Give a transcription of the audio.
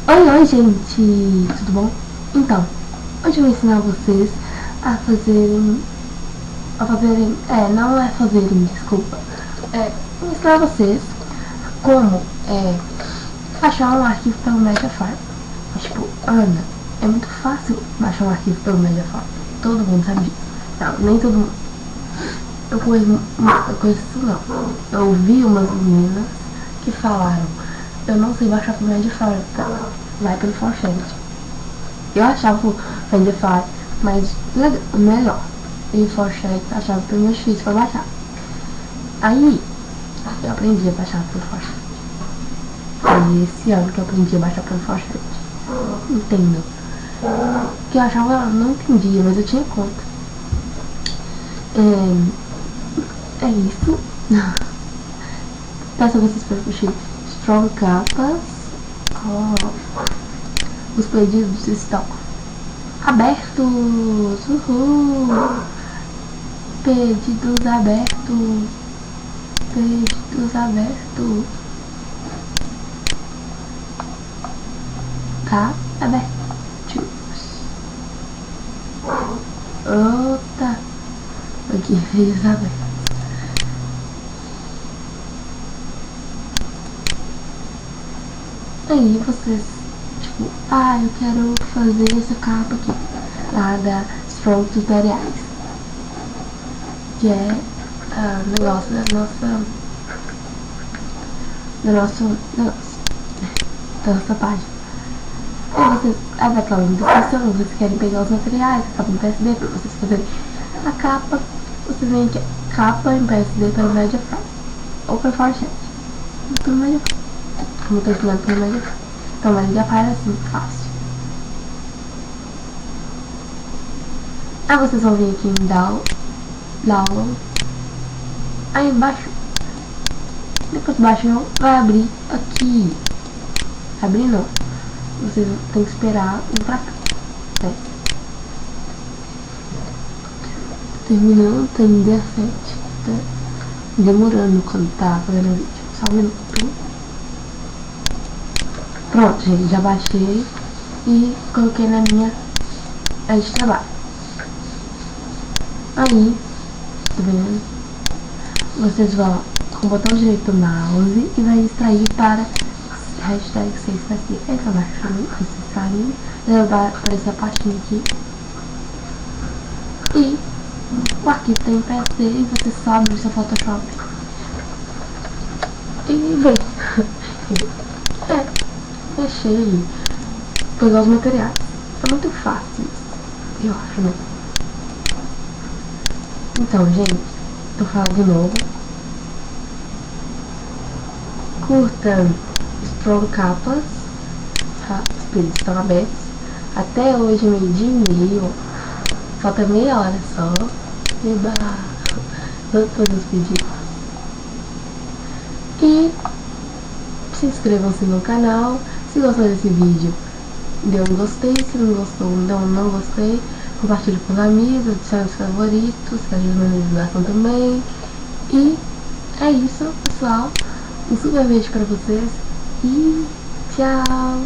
Oi, gente! Tudo bom? Então, hoje eu vou ensinar vocês a fazerem... não é fazerem, desculpa. Vou ensinar vocês como baixar um arquivo pelo Mediafire. Tipo, Ana, é muito fácil baixar um arquivo pelo Mediafire. Todo mundo sabe disso. Não, nem todo mundo. Eu conheço isso não. Eu ouvi umas meninas que falaram: eu não sei baixar pelo Mediafire, vai pelo Forchat. Eu achava o Mediafire mais melhor. E o Forchat achava que foi mais difícil pra baixar. Aí eu aprendi a baixar pelo Forchat. Foi esse ano que eu aprendi a baixar pelo Forchat. Entendo. Que eu achava, eu não entendia, mas eu tinha conta. É isso. Peço a vocês para curtir Strong Capas. Os pedidos estão abertos. Uhul. Pedidos abertos. Pedidos abertos. Tá abertos. Outra. Aqui, pedidos abertos. Aí vocês, tipo, eu quero fazer essa capa aqui, lá da Strong Tutoriais, que é negócio da nossa página. Aí vocês, vai estar na descrição, vocês querem pegar os materiais, a capa em PSD, pra vocês fazerem a capa, vocês vêm aqui, capa em PSD pelo Mediafire, ou pelo Forchat, pelo Mediafire. Como estou ensinando pelo Mediafire. Então, o Mediafire é assim, fácil. Aí vocês vão vir aqui em Download. Aí embaixo, depois de baixo, vai abrir aqui. Abrir não. Vocês têm que esperar ir pra cá. Terminando, tem 17. Tá demorando quando tá fazendo o vídeo. Só um minuto. Pronto, gente, já baixei e coloquei na minha área de trabalho. Aí, tá vendo? Vocês vão com o botão direito do mouse e vai extrair para hashtag 6PSD. Essa baixinha, esse extrair, vai aparecer a pastinha aqui. E o arquivo tem PSD e você só abre o seu Photoshop. E vem. Fechei. Pegar os materiais. É muito fácil isso, eu acho, né? Então, gente, tô falando de novo. Curtam Strong Capas. Os pedidos estão abertos. Até hoje, 12:30. Falta meia hora só. Eba! Vamos fazer os pedidos. E se inscrevam-se no canal. Se gostou desse vídeo, dê um gostei. Se não gostou, não gostei. Compartilhe com os amigos, adicione os favoritos, que ajuda na divulgação também. E é isso, pessoal. Um super beijo pra vocês e tchau!